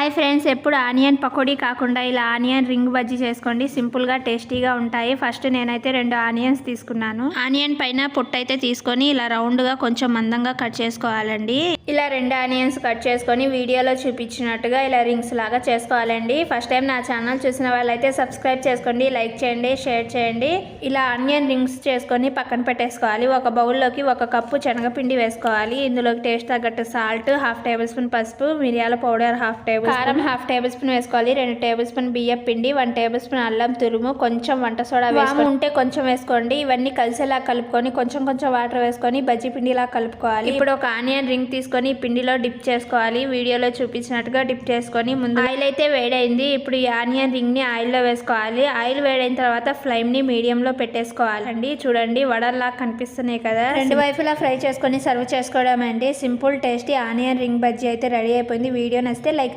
Hi friends, ఎప్పుడు onion pakodi కాకుండా ఇలా ఆనియన్ రింగ్ బజ్జీ చేసుకోండి. సింపుల్గా టేస్టీగా ఉంటాయి. ఫస్ట్ నేనైతే 2 ఆనియన్స్ తీసుకున్నాను. ఆనియన్ పైన పొట్టు అయితే తీసుకొని ఇలా రౌండ్గా కొంచెం మందంగా కట్ చేసుకోవాలండి. ఇలా 2 ఆనియన్స్ కట్ చేసుకొని వీడియోలో చూపించినట్టుగా ఇలా రింగ్స్ లాగా చేసుకోవాలండి. ఫస్ట్ టైం నా ఛానల్ చూసిన వాళ్ళైతే సబ్స్క్రైబ్ చేసుకోండి, లైక్ చేయండి, షేర్ చేయండి. ఇలా ఆనియన్ రింగ్స్ చేసుకొని పక్కన పెట్టేసుకోవాలి. ఒక బౌల్లోకి 1 కప్పు శనగపిండి వేసుకోవాలి. ఇందులోకి టేస్ట్ తగ్గట్టు సాల్ట్, 1/2 టేబుల్ స్పూన్ పసుపు, మిరియాల పౌడర్ 1/2 టేబుల్ కారం 1/2 టేబుల్ స్పూన్ వేసుకోవాలి. 2 టేబుల్ స్పూన్ బియ్యం పిండి, 1 టేబుల్ స్పూన్ అల్లం తురుము, కొంచెం వంట సోడా ఉంటే కొంచెం వేసుకోండి. ఇవన్నీ కలిసేలా కలుపుకొని కొంచెం వాటర్ వేసుకొని బజ్జీ పిండిలా కలుపుకోవాలి. ఇప్పుడు ఒక ఆనియన్ రింగ్ తీసుకొని పిండిలో డిప్ చేసుకోవాలి. వీడియోలో చూపించినట్టుగా డిప్ చేసుకొని ముందు ఆయిల్ అయితే వేడైంది. ఇప్పుడు ఈ ఆనియన్ రింగ్ ని ఆయిల్లో వేసుకోవాలి. ఆయిల్ వేడైన తర్వాత ఫ్లేమ్ ని మీడియంలో పెట్టేసుకోవాలండి. చూడండి, వడల్లా కనిపిస్తున్నాయి కదా. 2 వైపులా ఫ్రై చేసుకొని సర్వ్ చేసుకోవడం అండి. Simple tasty onion ring bajji అయితే రెడీ అయిపోయింది. వీడియో నచ్చితే లైక్